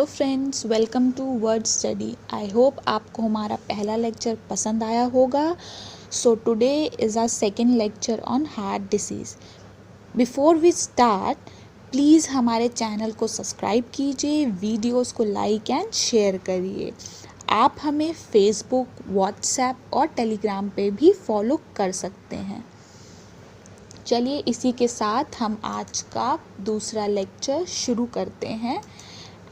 Friends, welcome to word study. I hope आपको हमारा पहला लेक्चर पसंद आया होगा। So today is our second lecture on heart disease. Before we start, please हमारे चैनल को सब्सक्राइब कीजिए, वीडियोस को लाइक एंड शेयर करिए। आप हमें फेसबुक, व्हाट्सएप और टेलीग्राम पे भी फॉलो कर सकते हैं। चलिए इसी के साथ हम आज का दूसरा लेक्चर शुरू करते हैं।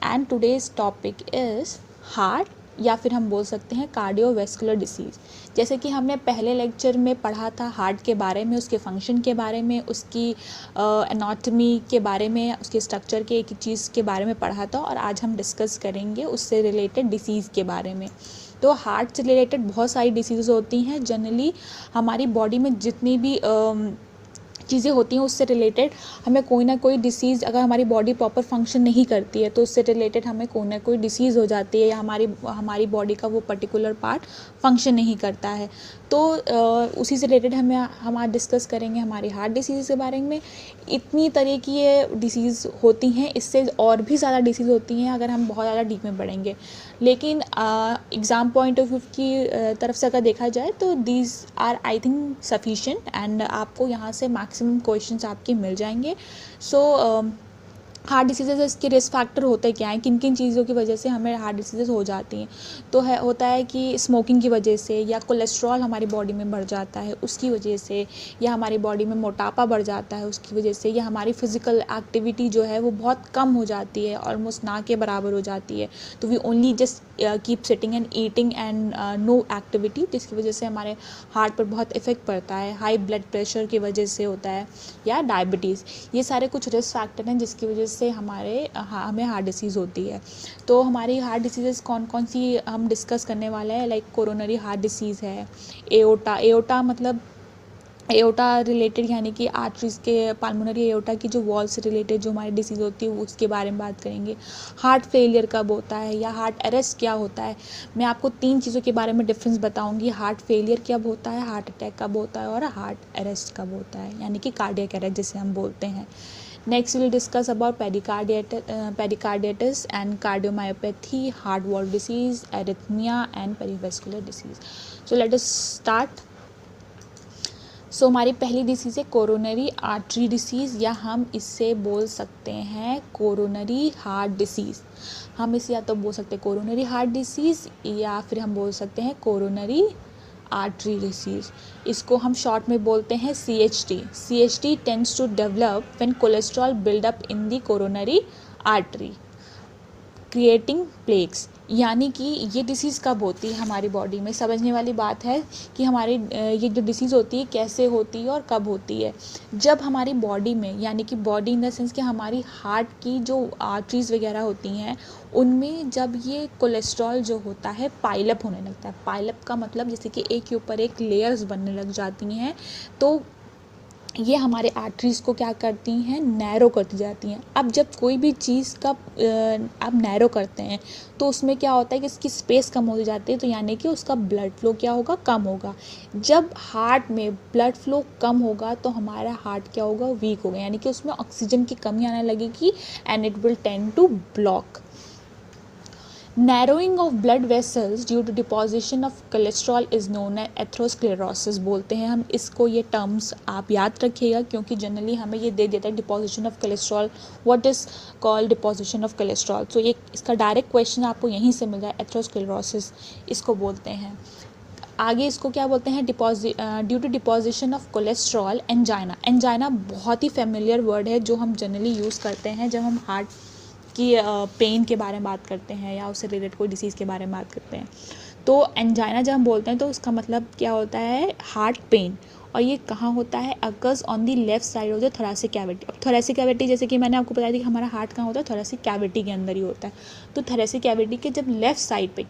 And today's topic is heart, या फिर हम बोल सकते हैं कार्डियोवैस्कुलर डिसीज़। जैसे कि हमने पहले लेक्चर में पढ़ा था हार्ट के बारे में, उसके फंक्शन के बारे में, उसकी एनाटॉमी के बारे में, उसके स्ट्रक्चर के एक चीज़ के बारे में पढ़ा था, और आज हम डिस्कस करेंगे उससे रिलेटेड डिसीज़ के बारे में। तो हार्ट से रिलेटेड बहुत सारी डिसीज़ होती हैं। जनरली हमारी बॉडी में जितनी भी चीज़ें होती हैं उससे रिलेटेड हमें कोई ना कोई डिसीज़, अगर हमारी बॉडी प्रॉपर फंक्शन नहीं करती है तो उससे रिलेटेड हमें कोई ना कोई डिसीज़ हो जाती है, या हमारी बॉडी का वो पर्टिकुलर पार्ट फंक्शन नहीं करता है। तो उसी से रिलेटेड हम आज डिस्कस करेंगे हमारी हार्ट डिसीज़ के बारे में। इतनी तरह की ये डिसीज़ होती हैं, इससे और भी ज़्यादा डिसीज़ होती हैं अगर हम बहुत ज़्यादा डीप में पढ़ेंगे। लेकिन एग्ज़ाम पॉइंट ऑफ व्यू की तरफ से अगर देखा जाए तो these are I think sufficient, and आपको यहाँ से मैक्सिमम क्वेश्चंस आपके मिल जाएंगे। सो हार्ट डिसीज़ेज़, इसके रिस्क फैक्टर होते क्या हैं, किन किन चीज़ों की वजह से हमें हार्ट डिसीज़ेज़ हो जाती हैं। तो होता है कि स्मोकिंग की वजह से, या कोलेस्ट्रॉल हमारी बॉडी में बढ़ जाता है उसकी वजह से, या हमारी बॉडी में मोटापा बढ़ जाता है उसकी वजह से, या हमारी फिज़िकल एक्टिविटी जो है वो बहुत कम हो जाती है, ऑलमोस्ट ना के बराबर हो जाती है। तो we only just keep sitting and eating and no activity, जिसकी वजह से हमारे हार्ट पर बहुत इफ़ेक्ट पड़ता है। हाई ब्लड प्रेशर की वजह से होता है, या डायबिटीज़। ये सारे कुछ रिस्क फैक्टर हैं जिसकी वजह से हमें हार्ट डिसीज़ होती है। तो हमारी हार्ट डिसीज़ेस कौन कौन सी हम डिस्कस करने वाले हैं। लाइक कोरोनरी हार्ट डिसीज़ है, एओटा मतलब एओटा रिलेटेड, यानी कि आर्टरीज के, पाल्मोनरी एओटा की जो वॉल से रिलेटेड जो हमारी डिसीज़ होती है उसके बारे में बात करेंगे। हार्ट फेलियर कब होता है, या हार्ट अरेस्ट क्या होता है। मैं आपको 3 चीज़ों के बारे में डिफरेंस बताऊंगी। हार्ट फेलियर कब होता है, हार्ट अटैक कब होता है, और हार्ट अरेस्ट कब होता है, यानी कि कार्डियक अरेस्ट जिसे हम बोलते हैं। Next, we will discuss about pericarditis and cardiomyopathy, heart valve disease, arrhythmia, and perivascular disease. So let us start. सो हमारी पहली डिसीज़ है कोरोनरी आर्टरी डिसीज़, या हम इससे बोल सकते हैं कोरोनरी हार्ट डिसीज़। हम इसे या तो बोल सकते हैं कोरोनरी हार्ट डिसीज़, या फिर हम बोल सकते हैं कोरोनरी आर्टरी डिसीज़। इसको हम शॉर्ट में बोलते हैं CHD। CHD tends to develop when cholesterol buildup in the coronary artery creating plaques. यानी कि ये डिसीज़ कब होती है हमारी बॉडी में। समझने वाली बात है कि हमारी ये जो डिसीज़ होती है कैसे होती है और कब होती है। जब हमारी बॉडी में, यानी कि बॉडी इन द सेंस कि हमारी हार्ट की जो आर्टरीज़ वगैरह होती हैं उनमें जब ये कोलेस्ट्रॉल जो होता है पाइलअप होने लगता है। पाइलअप का मतलब जैसे कि एक के ऊपर एक लेयर्स बनने लग जाती हैं, तो ये हमारे आर्टरीज़ को क्या करती हैं, नैरो करती जाती हैं। अब जब कोई भी चीज़ का आप नैरो करते हैं तो उसमें क्या होता है कि इसकी स्पेस कम हो जाती है, तो यानी कि उसका ब्लड फ्लो क्या होगा, कम होगा। जब हार्ट में ब्लड फ्लो कम होगा तो हमारा हार्ट क्या होगा, वीक होगा, यानी कि उसमें ऑक्सीजन की कमी आने लगेगी, and it will tend to block. Narrowing of blood vessels due to deposition of cholesterol is known as atherosclerosis बोलते हैं हम इसको। ये टर्म्स आप याद रखिएगा, क्योंकि जनरली हमें ये दे देता है deposition of cholesterol, what is called deposition of cholesterol. So ये इसका डायरेक्ट क्वेश्चन आपको यहीं से मिल जाए, एथेरोस्क्लेरोसिस इसको बोलते हैं। आगे इसको क्या बोलते हैं, due to deposition of cholesterol angina. Angina बहुत ही फेमिलियर वर्ड है जो हम जनरली यूज़ करते हैं जब हम हार्ट कि पेन के बारे में बात करते हैं या उससे रिलेटेड कोई डिसीज़ के बारे में बात करते हैं। तो एंजाइना जब हम बोलते हैं तो उसका मतलब क्या होता है, हार्ट पेन। और ये कहाँ होता है, occurs on the left side of the thoracic cavity. अब थोरेसिक कैविटी जैसे कि मैंने आपको बताया था कि हमारा हार्ट कहाँ होता है, थोरेसिक कैविटी के अंदर ही होता है। तो थोरेसिक कैविटी के जब लेफ्ट साइड पे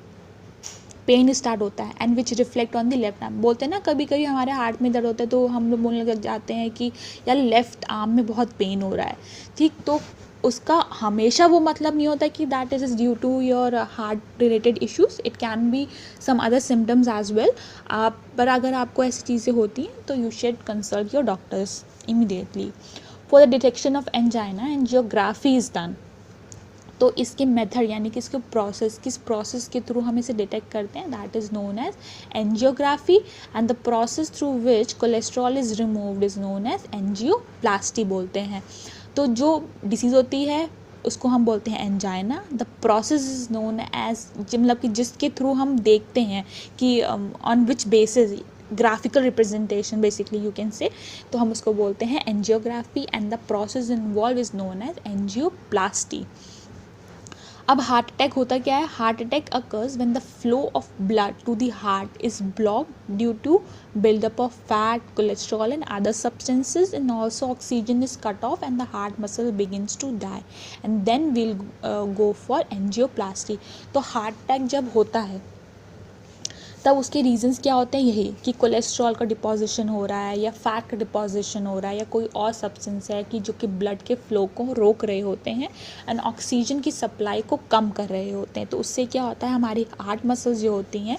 पेन स्टार्ट होता है, and which reflect on the left arm. बोलते हैं ना कभी कभी हमारे हार्ट में दर्द होता है तो हम लोग बोलने लग जाते हैं कि यार लेफ्ट आर्म में बहुत पेन हो रहा है, ठीक। तो उसका हमेशा वो मतलब नहीं होता कि that is due to your heart related issues, it can be some other symptoms as well. पर अगर आपको ऐसी चीज़ें होती हैं तो you should consult your doctors immediately. For the detection of angina angiography is done. तो इसके मेथड यानी कि इसके प्रोसेस, किस प्रोसेस के थ्रू हम इसे डिटेक्ट करते हैं, that is known as angiography, and the process through which cholesterol is removed is known as angioplasty बोलते हैं। तो जो डिसीज़ होती है उसको हम बोलते हैं angina. The process is known as, मतलब कि जिसके थ्रू हम देखते हैं कि on which basis, graphical representation basically you can say, तो हम उसको बोलते हैं angiography, and the process involve is known as angioplasty. अब हार्ट अटैक होता क्या है? Heart attack occurs when the flow of blood to the heart is blocked due to buildup of fat, cholesterol and other substances, and also oxygen is cut off and the heart muscle begins to die, and then we'll go for angioplasty. तो heart attack जब होता है तब उसके reasons क्या होते हैं? यही कि कोलेस्ट्रॉल का डिपोजिशन हो रहा है या फैट का डिपोजिशन हो रहा है या कोई और सब्सटेंस है कि जो कि ब्लड के फ्लो को रोक रहे होते हैं एंड ऑक्सीजन की सप्लाई को कम कर रहे होते हैं। तो उससे क्या होता है, हमारी हार्ट मसल्स जो होती हैं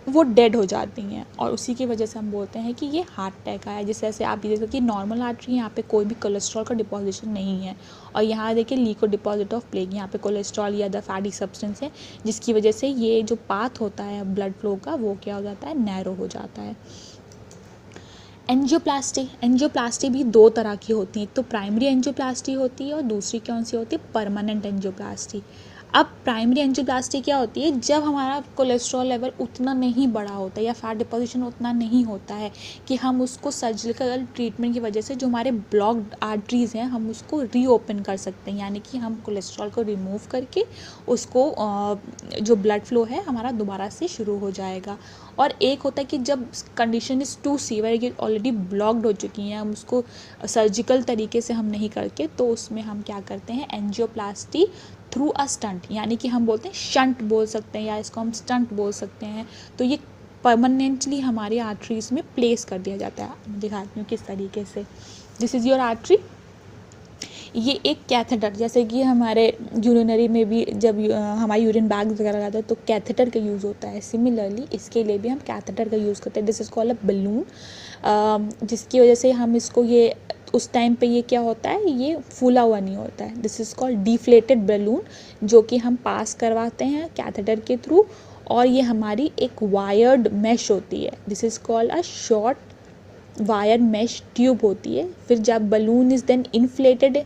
वो डेड हो जाती हैं, और उसी की वजह से हम बोलते हैं कि ये हार्ट अटैक आया। जैसे ऐसे आप देखिए कि नॉर्मल आर्टरी, यहाँ पे कोई भी कोलेस्ट्रॉल का डिपोजिशन नहीं है, और यहाँ देखिए लीको डिपॉजिट ऑफ प्लेग, यहाँ पे कोलेस्ट्रॉल या अदर फैटी सब्सटेंस है, जिसकी वजह से ये जो पाथ होता है ब्लड फ्लो का वो क्या हो जाता है, नैरो हो जाता है। एंजियोप्लास्टी भी दो तरह की होती है, एक तो प्राइमरी एंजियोप्लास्टी होती है और दूसरी कौन सी होती है, परमानेंट एंजियोप्लास्टी। अब प्राइमरी एंजियोप्लास्टी क्या होती है, जब हमारा कोलेस्ट्रॉल लेवल उतना नहीं बढ़ा होता है या फैट डिपोजिशन उतना नहीं होता है कि हम उसको सर्जिकल ट्रीटमेंट की वजह से जो हमारे ब्लॉक्ड आर्टरीज़ हैं हम उसको रीओपन कर सकते हैं, यानी कि हम कोलेस्ट्रॉल को रिमूव करके उसको जो ब्लड फ्लो है हमारा दोबारा से शुरू हो जाएगा। और एक होता है कि जब कंडीशन इज़ टू सीवियर, ये ऑलरेडी ब्लॉक्ड हो चुकी हैं, हम उसको सर्जिकल तरीके से हम नहीं करके, तो उसमें हम क्या करते हैं, एंजियोप्लास्टी थ्रू अ स्टंट, यानी कि हम बोलते हैं शंट बोल सकते हैं या इसको हम स्टंट बोल सकते हैं। तो ये परमानेंटली हमारी आर्टरीज में प्लेस कर दिया जाता है। मैं दिखाती हूँ किस तरीके से। This is your artery. ये एक कैथेटर, जैसे कि हमारे यूरिनरी में भी जब हमारे यूरिन बैग वगैरह रहता है तो कैथेटर का यूज़ होता है, सिमिलरली इसके लिए भी हम कैथेटर का यूज़ करते हैं। This is called a balloon, जिसकी वजह से हम इसको ये उस टाइम पे ये क्या होता है, ये फूला हुआ नहीं होता है। This is called deflated balloon, जो कि हम पास करवाते हैं कैथेटर के थ्रू, और ये हमारी एक वायर्ड मैश होती है। This is called a short wire mesh tube होती है। फिर जब balloon is then inflated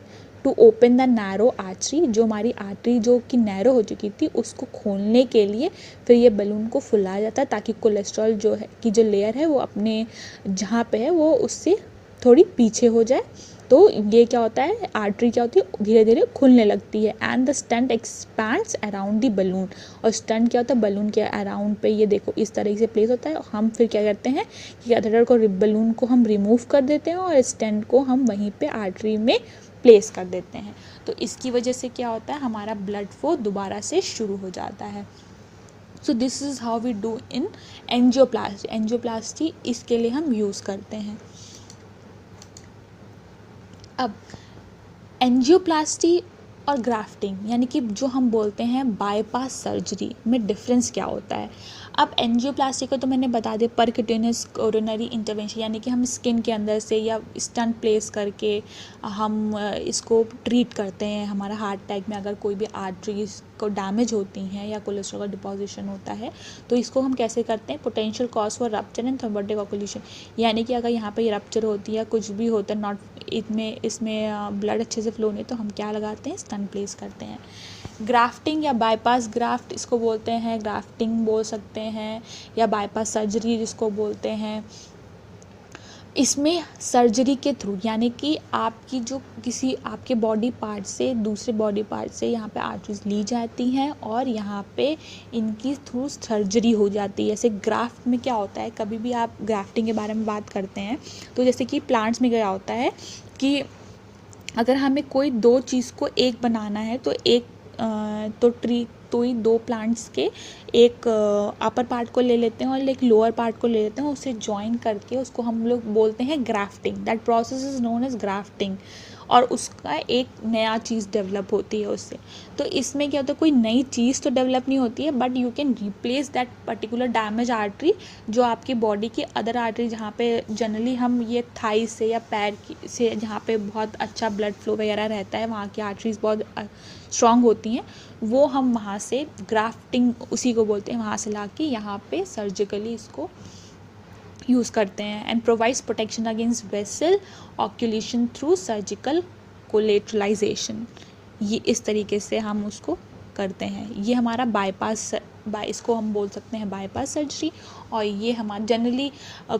to open the narrow artery, जो हमारी आर्टरी जो कि नैरो हो चुकी थी उसको खोलने के लिए फिर ये बलून को फुलाया जाता है, ताकि कोलेस्ट्रॉल जो है की जो लेयर है वो अपने जहाँ पे है वो उससे थोड़ी पीछे हो जाए। तो ये क्या होता है, आर्टरी क्या होती है, धीरे धीरे खुलने लगती है, and the stunt expands around the balloon. और स्टंट क्या होता है, बलून के अराउंड पे ये देखो इस तरह से प्लेस होता है। हम फिर क्या करते हैं कि कैथेटर को, बलून को हम रिमूव कर देते हैं और स्टंट को हम वहीं पे आर्टरी में प्लेस कर देते हैं। तो इसकी वजह से क्या होता है, हमारा ब्लड फ्लो दोबारा से शुरू हो जाता है। So this is how we do in angioplasty. Angioplasty इसके लिए हम यूज़ करते हैं। अब एंजियोप्लास्टी और ग्राफ्टिंग, यानी कि जो हम बोलते हैं बाईपास सर्जरी में डिफरेंस क्या होता है। अब एंजियोप्लास्टी को तो मैंने बता दिया, परक्यूटेनियस कोरोनरी इंटरवेंशन, यानी कि हम स्किन के अंदर से या स्टंट प्लेस करके हम इसको ट्रीट करते हैं। हमारा हार्ट अटैक में अगर कोई भी आर्टरीज को डैमेज होती हैं या कोलेस्ट्रॉल का डिपोजिशन होता है तो इसको हम कैसे करते हैं, potential cause for rupture and thrombotic occlusion, यानी कि अगर यहाँ पे रप्चर होती है कुछ भी होता है, नॉट इसमें ब्लड अच्छे से फ्लो नहीं, तो हम क्या लगाते हैं, स्टंट प्लेस करते हैं। ग्राफ्टिंग या बाईपास ग्राफ्ट इसको बोलते हैं, ग्राफ्टिंग बोल सकते हैं या बाईपास सर्जरी जिसको बोलते हैं। इसमें सर्जरी के थ्रू, यानी कि आपकी जो किसी आपके बॉडी पार्ट से दूसरे बॉडी पार्ट से यहाँ पे आर्टरीज ली जाती हैं और यहाँ पे इनकी थ्रू सर्जरी हो जाती है। जैसे ग्राफ्ट में क्या होता है, कभी भी आप ग्राफ्टिंग के बारे में बात करते हैं तो जैसे कि प्लांट्स में क्या होता है कि अगर हमें कोई दो चीज़ को एक बनाना है तो एक तो ही दो प्लांट्स के एक अपर पार्ट को ले लेते हैं और एक लोअर पार्ट को ले लेते हैं, उसे ज्वाइन करके उसको हम लोग बोलते हैं grafting. That process is known as grafting. और उसका एक नया चीज़ डेवलप होती है उससे। तो इसमें क्या होता है, कोई नई चीज़ तो डेवलप नहीं होती है, but you can replace that particular damage artery जो आपकी बॉडी की अदर आर्टरी, जहाँ पे जनरली हम ये थाई से या पैर से जहाँ पे बहुत अच्छा ब्लड फ्लो वगैरह रहता है, वहाँ की आर्टरीज बहुत स्ट्रॉन्ग होती हैं, वो हम वहाँ से ग्राफ्टिंग उसी को बोलते हैं, वहाँ से ला के यहाँ पे सर्जिकली इसको यूज़ करते हैं। And provides protection against vessel occlusion through surgical collateralization. ये इस तरीके से हम उसको करते हैं। ये हमारा बाईपास इसको हम बोल सकते हैं बाईपास सर्जरी। और ये हमारा जनरली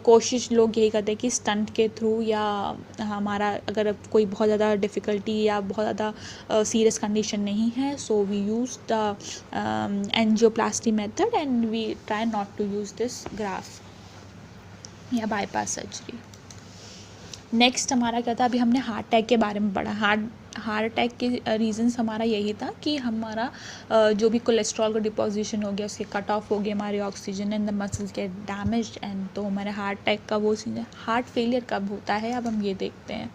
कोशिश लोग यही करते हैं कि स्टंट के थ्रू, या हमारा अगर कोई बहुत ज़्यादा डिफ़िकल्टी या बहुत ज़्यादा सीरियस कंडीशन नहीं है, so we use the angioplasty method and we try not to use this graph या बाईपास सर्जरी। नेक्स्ट हमारा क्या था, अभी हमने हार्ट अटैक के बारे में पढ़ा। हार्ट अटैक के रीज़न्स हमारा यही था कि हमारा जो भी कोलेस्ट्रॉल का डिपोजिशन हो गया, उसके कट ऑफ हो गया, हमारे oxygen and the muscles get damaged, and तो हमारे हार्ट अटैक का वो सीन है। हार्ट फेलियर कब होता है, अब हम ये देखते हैं।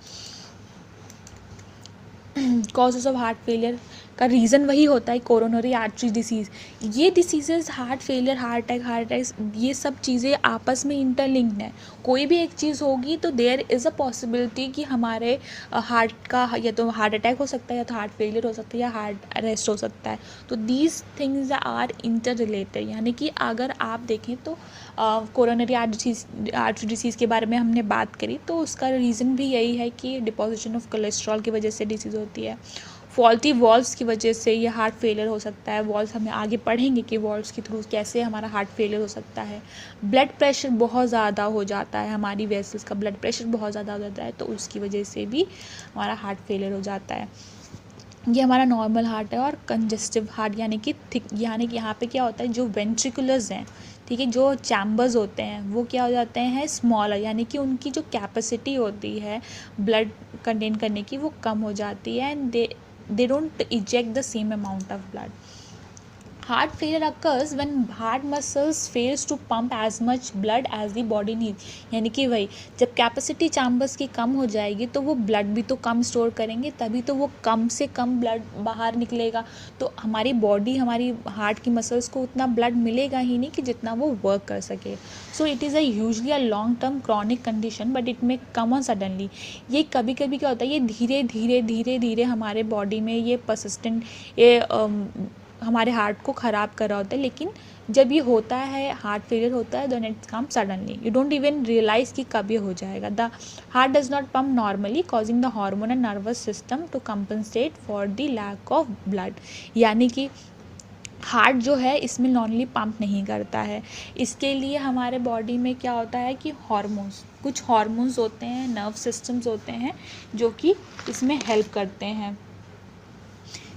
कॉजेज़ ऑफ हार्ट फेलियर का रीज़न वही होता है कोरोनरी आर्टरी डिसीज़। ये diseases heart failure, heart attack, ये सब चीज़ें आपस में इंटरलिंक्ड हैं। कोई भी एक चीज़ होगी तो देयर इज़ अ पॉसिबिलिटी कि हमारे हार्ट का या तो हार्ट अटैक हो सकता है, या तो हार्ट फेलियर हो सकता है, या हार्ट अरेस्ट हो सकता है। तो these things are inter related. यानी कि अगर आप देखें तो कोरोनरी आर्टरी डिसीज़ के बारे में हमने बात करी, तो उसका रीज़न भी यही है कि डिपोजिशन ऑफ कोलेस्ट्रॉल की वजह से डिसीज़ होती है। फॉल्टी वॉल्व्स की वजह से ये हार्ट फेलियर हो सकता है। वॉल्व्स हमें आगे पढ़ेंगे कि वॉल्व्स के थ्रू कैसे हमारा हार्ट फेलियर हो सकता है। ब्लड प्रेशर बहुत ज़्यादा हो जाता है, हमारी वेसल्स का ब्लड प्रेशर बहुत ज़्यादा हो जाता है, तो उसकी वजह से भी हमारा हार्ट फेलियर हो जाता है। ये हमारा नॉर्मल हार्ट है। और कंजेस्टिव हार्ट यानी कि थिक, यानी कि यहाँ पे क्या होता है, जो वेंट्रिकुलर्स हैं, ठीक है, जो चैम्बर्स होते हैं वो क्या हो जाते हैं स्मॉलर, यानी कि उनकी जो कैपेसिटी होती है ब्लड कंटेन करने की वो कम हो जाती है, and they don't eject the same amount of blood. Heart failure occurs when heart muscles fails to pump as much blood as the body needs. यानी कि वही जब कैपेसिटी चैम्बर्स की कम हो जाएगी तो वो ब्लड भी तो कम स्टोर करेंगे, तभी तो वो कम से कम ब्लड बाहर निकलेगा। तो हमारी बॉडी, हमारी हार्ट की मसल्स को उतना ब्लड मिलेगा ही नहीं कि जितना वो वर्क कर सके। So it is usually a long term chronic condition, but it may come on suddenly. ये कभी कभी क्या होता है, ये धीरे धीरे धीरे धीरे हमारे बॉडी में ये परसिस्टेंट, ये हमारे हार्ट को ख़राब कर रहा होता है। लेकिन जब ये होता है, हार्ट फेलियर होता है, then it come suddenly, you don't even realize कि कब ये हो जाएगा। The heart does not pump normally, causing the hormone and nervous system to compensate for the lack of blood. यानी कि हार्ट जो है इसमें नॉर्मली पंप नहीं करता है। इसके लिए हमारे बॉडी में क्या होता है कि कुछ हार्मोन्स होते हैं, नर्व सिस्टम्स होते हैं जो कि इसमें हेल्प करते हैं,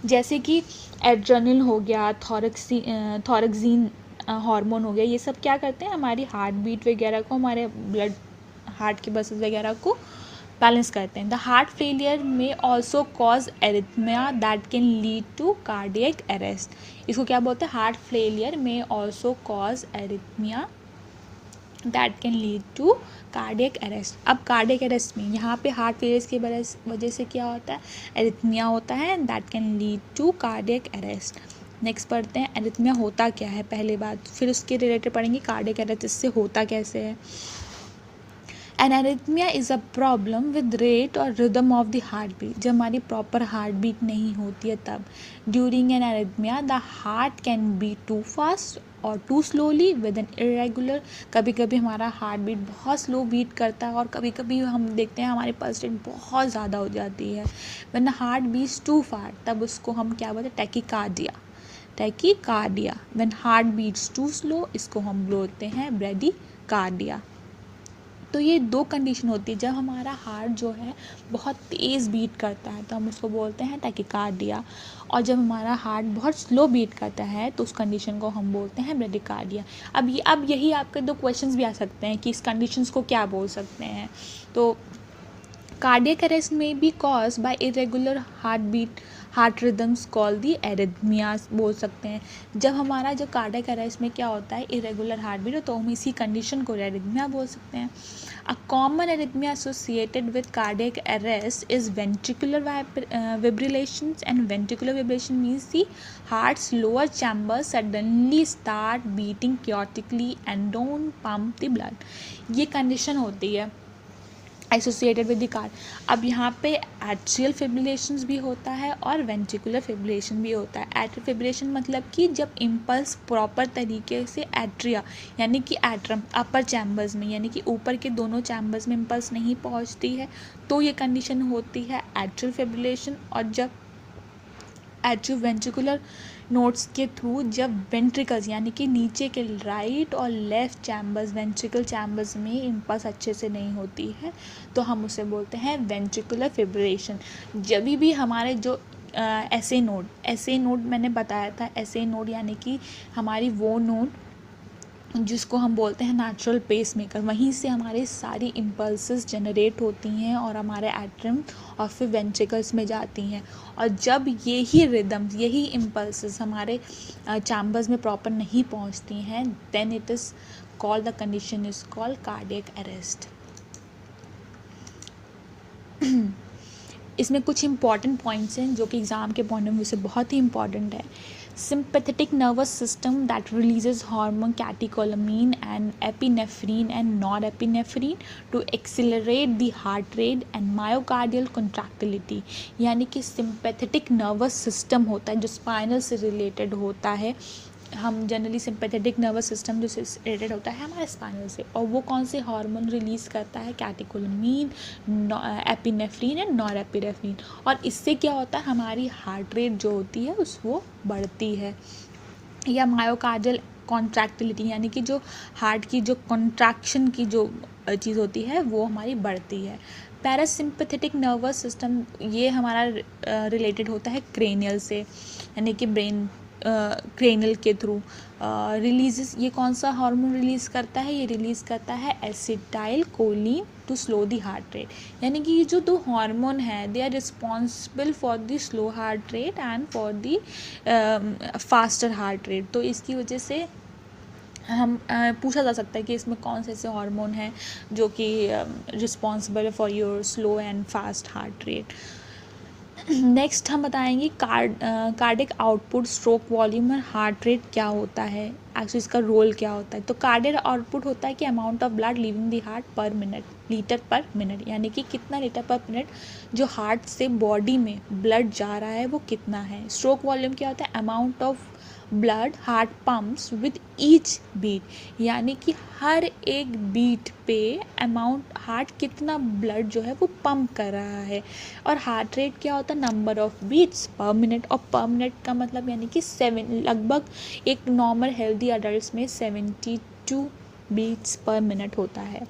जैसे कि एड्रेनल हो गया, थॉरक्सिन हार्मोन हो गया। ये सब क्या करते हैं, हमारी हार्ट बीट वगैरह को, हमारे ब्लड, हार्ट के मसल्स वगैरह को बैलेंस करते हैं। द हार्ट फेलियर में also cause arrhythmia that can lead to cardiac arrest. इसको क्या बोलते हैं, हार्ट फेलियर में also cause arrhythmia that can lead to cardiac arrest. अब कार्डियक अरेस्ट में यहाँ पे हार्ट फेलियर की वजह से क्या होता है, एरिथमिया होता है, that can lead to cardiac arrest. Next पढ़ते हैं एरिथमिया होता क्या है पहले बात, फिर उसके रिलेटेड पढ़ेंगे कार्डियक अरेस्ट इससे होता कैसे है। An arrhythmia is a problem with rate और rhythm of the heart beat. जब हमारी प्रॉपर हार्ट बीट नहीं होती है तब। During an arrhythmia the heart can beat too fast और too slowly with an irregular. कभी कभी हमारा हार्ट बीट बहुत स्लो बीट करता है, और कभी कभी हम देखते हैं हमारी पल्स रेट बहुत ज़्यादा हो जाती है। When the heart beats too fast, तब उसको हम क्या बोलते हैं, tachycardia. Tachycardia. When heart beats too slow, इसको हम बोलते हैं ब्रेडीकार्डिया। तो ये दो कंडीशन होती है, जब हमारा हार्ट जो है बहुत तेज़ बीट करता है तो हम उसको बोलते हैं टैकीकार्डिया, और जब हमारा हार्ट बहुत स्लो बीट करता है तो उस कंडीशन को हम बोलते हैं ब्रेडीकार्डिया। अब यही आपके दो क्वेश्चंस भी आ सकते हैं कि इस कंडीशंस को क्या बोल सकते हैं। तो कार्डियक अरेस्ट में be cause by irregular heart beat, heart rhythms call the arrhythmias बोल सकते हैं। जब हमारा जो कार्डियक अरेस्ट में क्या होता है, इरेगुलर हार्ट बीट, तो हम इसी कंडीशन को एरिथमिया बोल सकते हैं। A common arrhythmia associated with cardiac arrest is ventricular fibrillations, and ventricular fibrillation means the heart's lower chambers suddenly start beating chaotically and don't pump the blood। ये condition होती है एसोसिएटेड विद द कार्ड। अब यहाँ पे atrial फिब्रिलेशंस भी होता है और वेंट्रिकुलर फिब्रिलेशन भी होता है। एट्रियल फिब्रिलेशन मतलब कि जब इम्पल्स प्रॉपर तरीके से एट्रिया यानी कि एट्रम अपर चैम्बर्स में यानी कि ऊपर के दोनों चैम्बर्स में इम्पल्स नहीं पहुँचती है, तो ये कंडीशन होती है एट्रियल फिब्रिलेशन। और जब एट्रियो वेंट्रिकुलर नोड्स के थ्रू जब वेंट्रिकल्स यानी कि नीचे के राइट और लेफ्ट चैम्बर्स वेंट्रिकल चैम्बर्स में इम्पल्स अच्छे से नहीं होती है, तो हम उसे बोलते हैं वेंट्रिकुलर फिब्रिलेशन। जब भी हमारे जो एसए नोड मैंने बताया था, एसए नोड यानी कि हमारी वो नोड जिसको हम बोलते हैं नेचुरल पेस मेकर, वहीं से हमारी सारी इम्पल्सेस जनरेट होती हैं और हमारे एट्रम और फिर वेंट्रिकल्स में जाती हैं। और जब यही रिदम्स यही इम्पल्सेस हमारे चैम्बर्स में प्रॉपर नहीं पहुंचती हैं, then it is called the condition is called cardiac arrest. इसमें कुछ इंपॉर्टेंट पॉइंट्स हैं जो कि एग्ज़ाम के पॉइंट ऑफ व्यू से बहुत ही इंपॉर्टेंट है। Sympathetic nervous system that releases hormone catecholamine and epinephrine and norepinephrine to accelerate the heart rate and myocardial contractility। यानी कि sympathetic nervous system होता है जो स्पाइनल से रिलेटेड होता है। हम जनरली सिंपैथेटिक नर्वस सिस्टम जो रिलेटेड होता है हमारे स्पाइनल से, और वो कौन से हार्मोन रिलीज़ करता है, कैटेकोलामीन, एपिनेफ्रीन एंड नॉरएपिनेफ्रीन। और इससे क्या होता है, हमारी हार्ट रेट जो होती है वो बढ़ती है। या मायोकार्डियल कॉन्ट्रैक्टिलिटी यानी कि जो हार्ट की जो कॉन्ट्रैक्शन की जो चीज़ होती है वो हमारी बढ़ती है। पैरासिम्पैथेटिक नर्वस सिस्टम ये हमारा रिलेटेड होता है क्रेनियल से, यानी कि ब्रेन क्रेनियल के थ्रू रिलीजेस। ये कौन सा हार्मोन रिलीज़ करता है, ये रिलीज़ करता है acetylcholine to slow the heart rate. यानी कि ये जो दो हार्मोन है they are responsible for the slow heart rate and for the faster heart rate. तो इसकी वजह से हम पूछा जा सकता है कि इसमें कौन से ऐसे हार्मोन हैं जो कि responsible for your slow and fast heart rate. Next हम बताएंगे कार्डिक आउटपुट, स्ट्रोक वॉल्यूम और हार्ट रेट क्या होता है, एक्चुअली इसका रोल क्या होता है। तो कार्डिक आउटपुट होता है कि amount of blood leaving the heart पर मिनट, लीटर पर मिनट, यानी कि कितना लीटर पर मिनट जो हार्ट से बॉडी में ब्लड जा रहा है वो कितना है। स्ट्रोक वॉल्यूम क्या होता है, amount of blood heart pumps with each beat, यानी कि हर एक बीट पे अमाउंट हार्ट कितना ब्लड जो है वो पंप कर रहा है। और हार्ट रेट क्या होता है, number of beats per minute, और पर मिनट का मतलब यानी कि 7, लगभग एक नॉर्मल हेल्दी अडल्ट में 72 बीट्स पर मिनट होता है।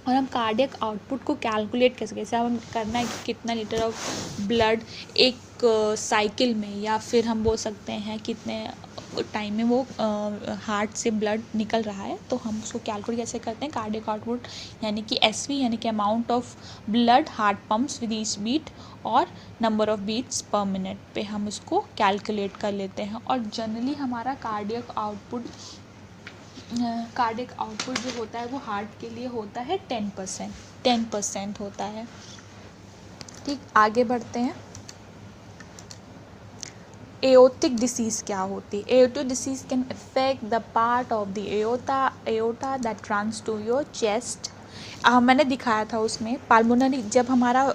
और हम कार्डियक आउटपुट को कैलकुलेट कैसे हम करना है कि कितना लीटर ऑफ ब्लड एक साइकिल में, या फिर हम बोल सकते हैं कितने टाइम में वो हार्ट से ब्लड निकल रहा है, तो हम उसको कैलकुलेट कैसे करते हैं। कार्डियक आउटपुट यानी कि एसवी यानी कि amount of blood heart pumps with each beat और number of beats per minute पे हम उसको कैलकुलेट कर लेते हैं। और जनरली हमारा कार्डियक आउटपुट जो होता है वो हार्ट के लिए होता है 10% होता है। ठीक, आगे बढ़ते हैं। एओटिक डिसीज़ क्या होती है। Aortic disease can affect the part of the aorta that runs to your chest. मैंने दिखाया था उसमें पाल्मोनरी, जब हमारा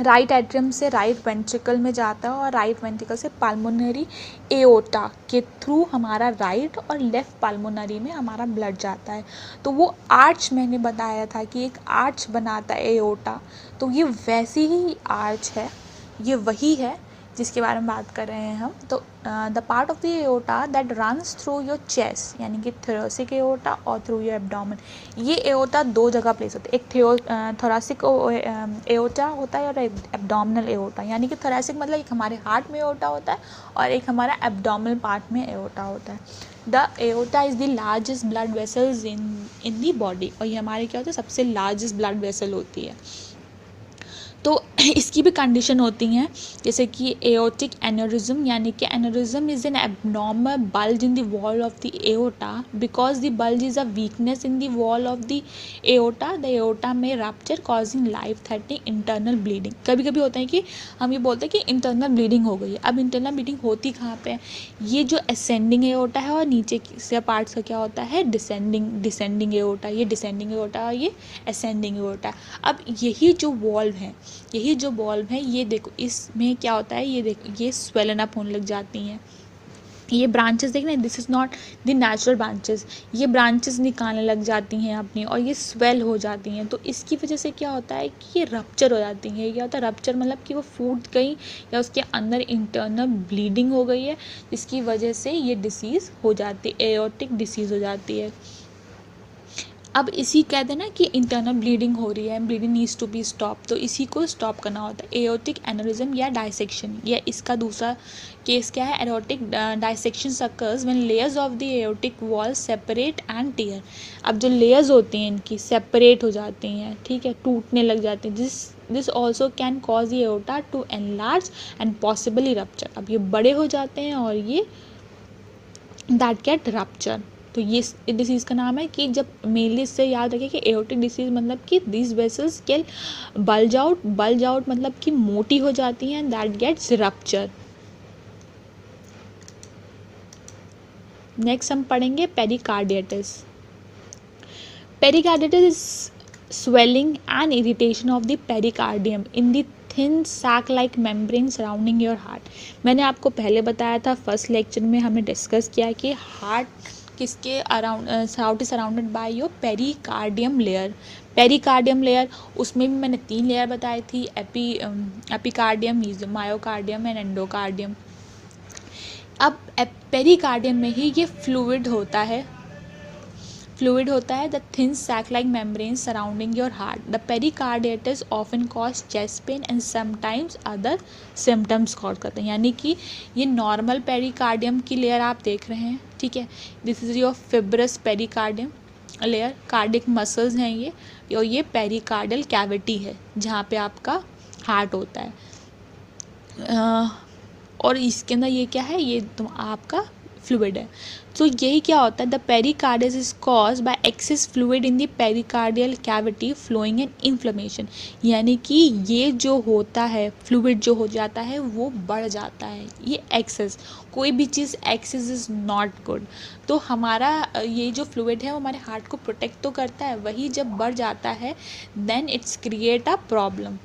राइट एट्रियम से राइट वेंट्रिकल में जाता है और राइट वेंट्रिकल से पाल्मोनरी एओटा के थ्रू हमारा राइट और लेफ़्ट पाल्मोनरी में हमारा ब्लड जाता है, तो वो आर्च मैंने बताया था कि एक आर्च बनाता है एओटा, तो ये वैसी ही आर्च है, ये वही है जिसके बारे में बात कर रहे हैं हम। तो the part of the aorta that runs through your chest, यानी कि थोरेसिक एओटा और थ्रू योर एब्डोमेन। ये एओटा दो जगह प्लेस होता है, एक थोरेसिक एओटा होता है और एब्डोमिनल एओटा, यानी कि थोरेसिक मतलब एक हमारे हार्ट में एओटा होता है और एक हमारा एब्डोमिनल पार्ट में एओटा होता है। The aorta is the largest blood vessels in the body, और ये हमारे क्या होता है सबसे लार्जेस्ट ब्लड वेसल होती है। तो इसकी भी कंडीशन होती हैं, जैसे कि एओर्टिक एन्यूरिज्म, यानी कि aneurysm is an abnormal bulge in the wall of the aorta because the bulge is a weakness in the wall of the aorta, the aorta में rupture causing life threatening internal bleeding. कभी कभी होता है कि हम ये बोलते हैं कि इंटरनल ब्लीडिंग हो गई है। अब इंटरनल ब्लीडिंग होती कहाँ पे है? ये जो असेंडिंग एओर्टा है और नीचे से पार्ट्स का क्या होता है? Descending aorta. ये डिसेंडिंग एओर्टा और ये असेंडिंग एओर्टा। अब यही जो वॉल्व है ये देखो, इसमें क्या होता है, ये देखो ये स्वेलन अप होने लग जाती हैं। ये ब्रांचेस देख रहे हैं, this is not the natural branches, ये ब्रांचेस निकालने लग जाती हैं अपनी और ये स्वेल हो जाती हैं। तो इसकी वजह से क्या होता है कि ये रप्चर हो जाती हैं। क्या होता है रप्चर? मतलब कि वो फूट गई या उसके अंदर इंटरनल ब्लीडिंग हो गई है, जिसकी वजह से ये डिसीज़ हो जाती है, एओर्टिक डिसीज़ हो जाती है। अब इसी कहते हैं ना कि इंटरनल ब्लीडिंग हो रही है, bleeding needs to be stop, तो इसी को स्टॉप करना होता है। एओर्टिक एन्यूरिज्म या डायसेक्शन, या इसका दूसरा केस क्या है? Aortic dissection occurs when layers of the aortic wall separate and tear। अब जो लेयर्स होती हैं इनकी सेपरेट हो जाती हैं, ठीक है, टूटने लग जाती हैं। This also can cause the aorta to enlarge and possibly rupture. अब ये बड़े हो जाते हैं और ये दैट गेट रप्चर। तो ये डिसीज़ का नाम है कि जब मेनली इससे याद रखें कि एओर्टिक डिसीज़ मतलब कि दिस वेसल्स के बल्ज आउट मतलब कि मोटी हो जाती हैं, दैट गेट्स रप्चर। नेक्स्ट हम पढ़ेंगे pericarditis. Pericarditis is swelling and irritation of the pericardium in the thin sac like membrane surrounding your heart. मैंने आपको पहले बताया था, फर्स्ट लेक्चर में हमने डिस्कस किया कि हार्ट किसके around heart is surrounded by your pericardium layer. Pericardium layer, उसमें भी मैंने 3 लेयर बताई थी, एपिकार्डियम, मायोकार्डियम एंड एंडोकार्डियम। अब पेरिकार्डियम में ही ये फ्लूइड होता है, the thin sac like membrane surrounding your heart. The pericarditis often cause chest pain and sometimes other symptoms cause करते हैं। यानी कि ये नॉर्मल पेरिकार्डियम की लेयर आप देख रहे हैं, ठीक है, this is your fibrous pericardium layer, cardiac muscles हैं ये, और ये पेरिकार्डियल कैविटी है जहाँ पे आपका हार्ट होता है। और इसके अंदर ये क्या है? ये आपका फ्लूइड है। तो यही क्या होता है? The pericarditis is cause by excess fluid in the pericardial cavity flowing and inflammation. यानी कि ये जो होता है, फ्लूइड जो हो जाता है वो बढ़ जाता है, ये एक्सेस, कोई भी चीज़ एक्सेस इज़ नॉट गुड। तो हमारा ये जो फ्लूइड है वो हमारे हार्ट को प्रोटेक्ट तो करता है, वही जब बढ़ जाता है then it's create a problem.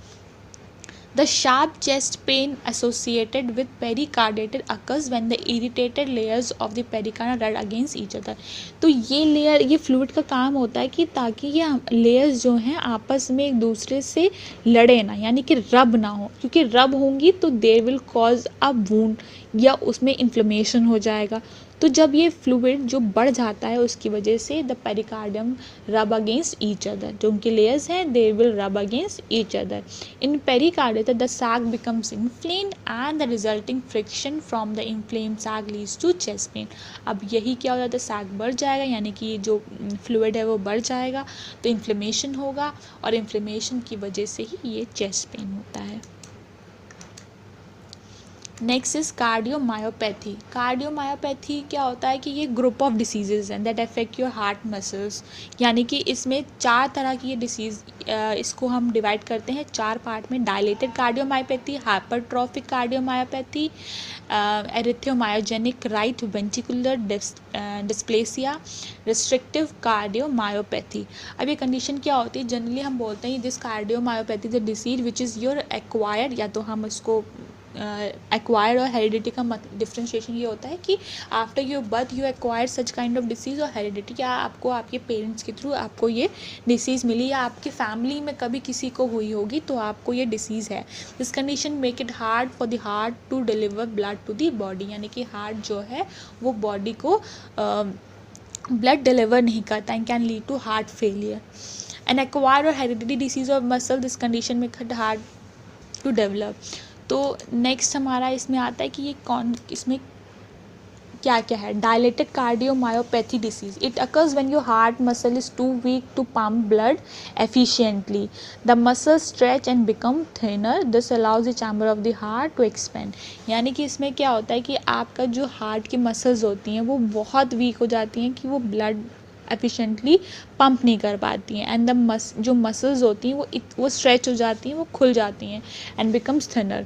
The sharp chest pain associated with pericarditis occurs when the irritated layers of the pericardium rub against each other। तो ये लेयर, ये फ्लूइड का काम होता है कि ताकि ये लेयर्स जो हैं आपस में एक दूसरे से लड़े ना, यानी कि रब ना हो, क्योंकि रब होंगी तो there will cause a wound या उसमें इन्फ्लेमेशन हो जाएगा। तो जब ये फ्लूइड जो बढ़ जाता है उसकी वजह से द पेरिकार्डियम रब अगेंस्ट ईच अदर, जो उनके लेयर्स हैं दे विल रब against each other. In pericardium the sac becomes inflamed and the resulting friction from the inflamed sac leads to chest pain। अब यही क्या हो जाता है? sac बढ़ जाएगा, यानी कि ये जो फ्लूइड है वो बढ़ जाएगा तो इन्फ्लेमेशन होगा, और इन्फ्लेमेशन की वजह से ही ये चेस्ट पेन होता है। Next is cardiomyopathy. कार्डियोमायोपैथी क्या होता है कि ये ग्रुप ऑफ डिसीजेज हैं that affect your heart muscles. यानी कि इसमें 4 तरह की ये डिसीज़, इसको हम डिवाइड करते हैं 4 पार्ट में। Dilated cardiomyopathy, hypertrophic cardiomyopathy, arrhythmogenic right ventricular dysplasia, restrictive cardiomyopathy. अब ये कंडीशन क्या होती है? जनरली हम बोलते हैं this cardiomyopathy the disease which is your acquired, या तो हम इसको एक्वायर्ड और हेरिडिटी का डिफ्रेंशिएशन ये होता है कि after your birth you acquired such kind of disease, और हेरिडिटी क्या आपको आपके पेरेंट्स के थ्रू आपको ये डिसीज़ मिली, या आपकी फैमिली में कभी किसी को हुई होगी तो आपको ये डिसीज़ है। This condition make it hard for the heart to deliver blood to the body. यानी कि हार्ट जो है वो बॉडी को ब्लड डिलीवर नहीं करता and can lead to heart failure. An acquired और hereditary disease of muscle, this condition make it hard to develop. तो नेक्स्ट हमारा इसमें आता है कि ये इसमें क्या क्या है. Dilated cardiomyopathy disease. It occurs when your heart muscle is too weak to pump blood efficiently. The muscles stretch and become thinner. This allows the chamber of the heart to expand. यानी कि इसमें क्या होता है कि आपका जो heart की मसल्स होती हैं वो बहुत वीक हो जाती हैं कि वो ब्लड एफिशिएंटली पंप नहीं कर पाती हैं. एंड द जो मसल्स होती हैं वो स्ट्रेच हो जाती हैं, वो खुल जाती हैं एंड बिकम्स थिनर.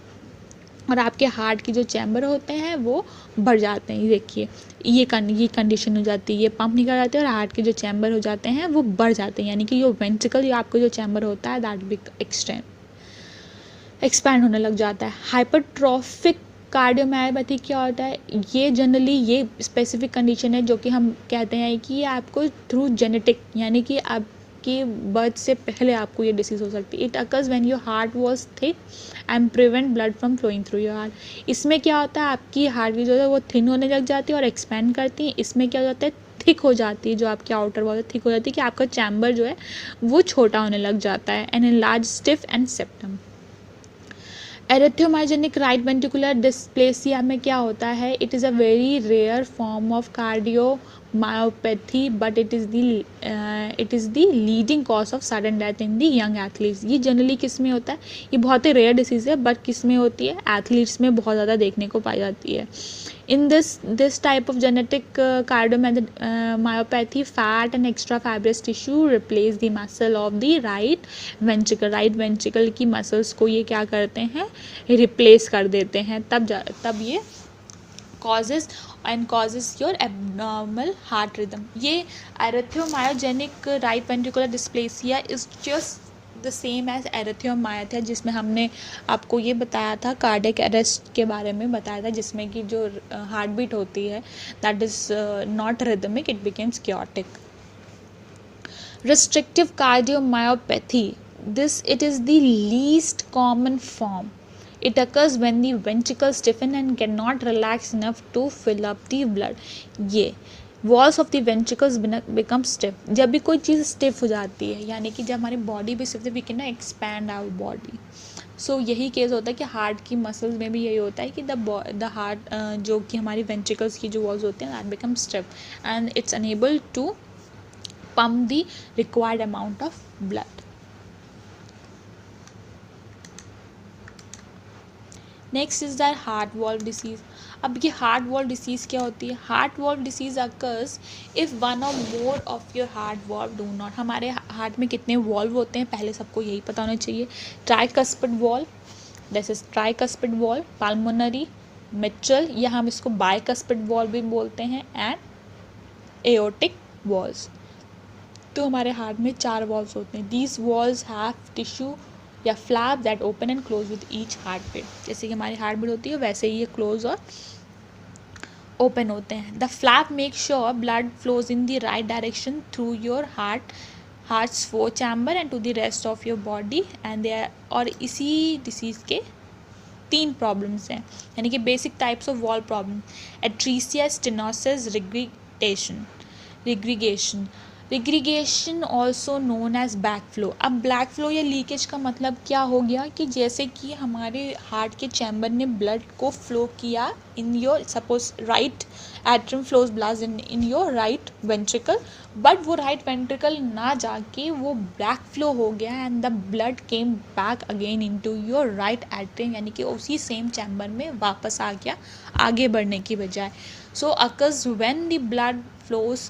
और आपके हार्ट की जो चैम्बर होते हैं वो बढ़ जाते हैं. ये देखिए ये कंडीशन हो जाती है, ये पंप नहीं कर जाते और हार्ट के जो चैम्बर हो जाते हैं वो बढ़ जाते हैं. यानी कि ये वेंट्रिकल या आपका जो चैम्बर होता है दैट एक्सपैंड होने लग जाता है. हाइपरट्रॉफिक कार्डियोमायोपैथी क्या होता है? ये जनरली ये स्पेसिफिक कंडीशन है जो कि हम कहते हैं कि ये आपको थ्रू जेनेटिक, यानी कि आपकी बर्थ से पहले आपको ये डिसीज़ हो सकती है. It occurs when your heart was thick and prevent blood from flowing through your heart. इसमें क्या होता है, आपकी हार्ट की जो है वो थिन होने लग जाती है और एक्सपैंड करती है. इसमें क्या हो जाता है, थिक हो जाती है, जो आपकी आउटर वॉल थिक हो जाती है कि आपका चैम्बर जो है वो छोटा होने लग जाता है. And in large stiff and septum. Arrhythmogenic right ventricular dysplasia में क्या होता है? It is a very rare form of cardiomyopathy but it is the leading cause of sudden death in the young athletes. ये generally किस में होता है? ये बहुत ही रेयर डिसीज़ है बट किस में होती है? एथलीट्स में बहुत ज़्यादा देखने को पाई जाती है. In this type of genetic cardiomyopathy, fat and extra fibrous tissue replace the muscle of the right ventricle. Right ventricle की muscles को ये क्या करते हैं? replace कर देते हैं. तब ये causes your abnormal heart rhythm. ये arrhythmogenic right ventricular dysplasia is just the same as arrhythmomyopathy, जिसमें हमने आपको ये बताया था कार्डियक अरेस्ट के बारे में बताया था, जिसमें कि जो हार्ट बीट होती है that is not rhythmic, it becomes chaotic. Restrictive cardiomyopathy, this it is the least common form. It occurs when the ventricles stiffen and cannot relax enough to fill up the blood. ये walls of the ventricles become stiff. जब भी कोई चीज़ stiff हो जाती है, यानी कि जब हमारी बॉडी भी stiff, we can expand our body. So यही केस होता है कि हार्ट की मसल्स में भी यही होता है कि द हार्ट जो कि हमारी वेंट्रिकल्स की जो वॉल्स होते हैं that become stiff and it's unable to pump the required amount of blood. Next is that heart valve disease. अब ये हार्ट वॉल्व डिसीज़ क्या होती है? Heart valve disease occurs if one or more of your heart valve do not. हमारे heart में कितने valve होते हैं पहले सबको यही पता होना चाहिए. Tricuspid valve, this is tricuspid valve, pulmonary, mitral, या हम इसको बाइकस्पिड वॉल्व भी बोलते हैं, एंड एओर्टिक वॉल्व्स. तो हमारे हार्ट में 4 वॉल्व्स होते हैं. दीज वॉल्व्स हैव टिश्यू या flap that open and close with each heart beat. जैसे कि हमारी हार्ट बीट होती है वैसे ही ये क्लोज और ओपन होते हैं. The flap make sure blood flows in the right direction through your heart's 4 chamber and to the rest of your body. And they are, और इसी डिसीज़ के 3 प्रॉब्लम्स हैं, यानी कि basic types of valve problem. Atresia, stenosis, regurgitation also known as back flow. अब back flow या leakage का मतलब क्या हो गया कि जैसे कि हमारे हार्ट के चैम्बर ने ब्लड को फ्लो किया in your, suppose right atrium flows blood in your right ventricle, but वो राइट वेंट्रिकल ना जाके वो बैक फ्लो हो गया and the blood came back again into your right atrium, यानी कि उसी सेम चैम्बर में वापस आ गया आगे बढ़ने की बजाय. So occurs when the blood flows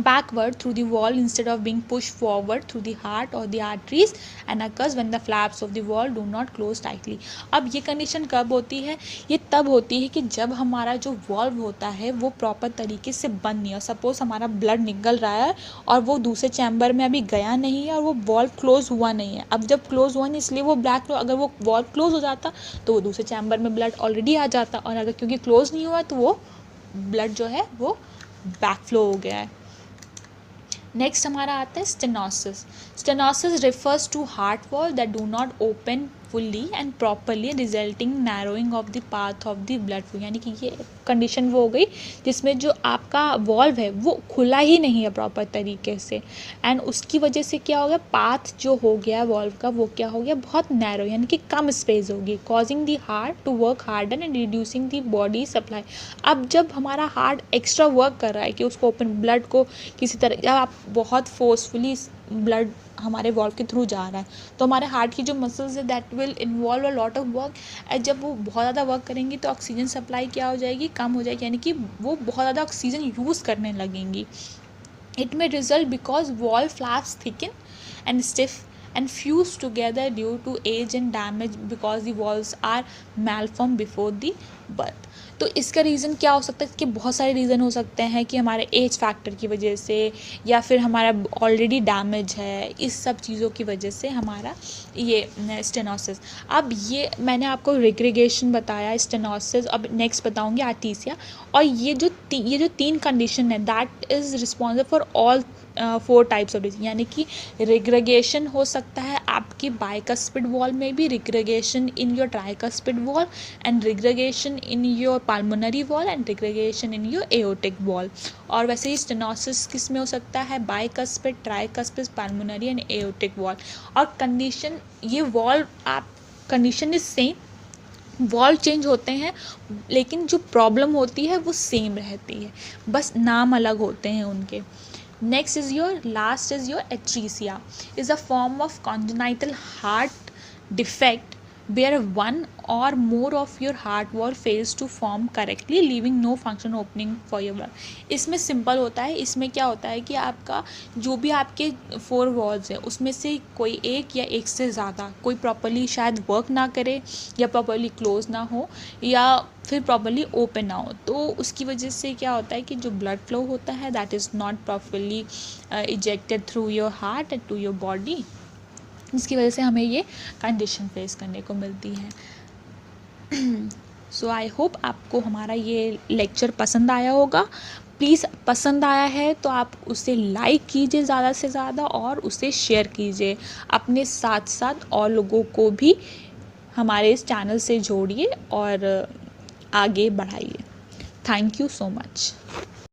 backward through the wall instead of being pushed forward through the heart or the arteries, and occurs when the flaps of the wall do not close tightly. अब ये condition कब होती है? ये तब होती है कि जब हमारा जो वॉल्व होता है वो प्रॉपर तरीके से बंद नहीं है. सपोज हमारा ब्लड निकल रहा है और वो दूसरे चैम्बर में अभी गया नहीं है और वो वॉल्व क्लोज हुआ नहीं है. अब जब क्लोज हुआ नहीं इसलिए वो ब्लैक, अगर वो वॉल्व क्लोज हो जाता तो वो दूसरे चैम्बर में ब्लड ऑलरेडी आ जाता, और अगर क्योंकि क्लोज नहीं हुआ तो वो ब्लड जो है वो बैक फ्लो हो गया है. नेक्स्ट हमारा आता है stenosis. Stenosis refers to heart wall that do not open fully and properly resulting narrowing of the path of the blood flow। यानी कि ये कंडीशन वो हो गई जिसमें जो आपका वॉल्व है वो खुला ही नहीं है प्रॉपर तरीके से, एंड उसकी वजह से क्या हो गया, पाथ जो हो गया वॉल्व का वो क्या हो गया, बहुत नैरो यानी कि कम स्पेस होगी, causing the heart to work harder and reducing the body supply. अब जब हमारा हार्ट एक्स्ट्रा वर्क कर रहा है कि उसको ओपन ब्लड को किसी तरह, जब आप बहुत फोर्सफुली ब्लड हमारे वॉल्व के थ्रू जा रहा है तो हमारे हार्ट की जो मसल्स है that will involve a lot of work, जब वो बहुत ज़्यादा वर्क करेंगी तो ऑक्सीजन सप्लाई क्या हो जाएगी, कम हो जाएगी, यानी कि वो बहुत ज़्यादा ऑक्सीजन यूज़ करने लगेंगी। It may result because valve flaps thicken and stiff and fuse together due to age and damage because the valves are malformed before the birth। तो इसका रीज़न क्या हो सकता है, इसके बहुत सारे रीज़न हो सकते हैं कि हमारे एज फैक्टर की वजह से या फिर हमारा ऑलरेडी डैमेज है, इस सब चीज़ों की वजह से हमारा ये स्टेनोसिस। अब ये मैंने आपको रिग्रेगेशन बताया, स्टेनोसिस, अब नेक्स्ट बताऊंगी आर्टीसिया। और ये जो तीन कंडीशन है that is responsible for all 4 types of disease. यानी कि रिग्रेगेशन हो सकता है आपकी बाइकस्पिड वॉल में भी, regurgitation in your tricuspid valve and regurgitation in your pulmonary valve and regurgitation in your aortic valve. और वैसे ही स्टेनोसिस किस में हो सकता है, bicuspid, tricuspid, pulmonary and aortic valve. और कंडीशन ये वॉल आप condition is same, valve change होते हैं लेकिन जो प्रॉब्लम होती है वो सेम रहती है, बस नाम अलग होते हैं उनके। Next is your last is your atresia, is a form of congenital heart defect where one or more of your heart wall fails to form correctly leaving no function opening for your blood। इसमें simple होता है, इसमें क्या होता है कि आपका जो भी आपके 4 वॉल्स हैं उसमें से कोई एक या एक से ज़्यादा कोई प्रॉपरली शायद वर्क ना करे या प्रॉपरली क्लोज ना हो या फिर प्रॉपरली ओपन ना हो, तो उसकी वजह से क्या होता है कि जो ब्लड फ्लो होता है that is not properly ejected through your heart and to your body, जिसकी वजह से हमें ये कंडीशन फेस करने को मिलती है। सो आई होप आपको हमारा ये लेक्चर पसंद आया होगा। प्लीज़ पसंद आया है तो आप उसे लाइक कीजिए ज़्यादा से ज़्यादा और उसे शेयर कीजिए अपने साथ साथ, और लोगों को भी हमारे इस चैनल से जोड़िए और आगे बढ़ाइए। Thank you so much.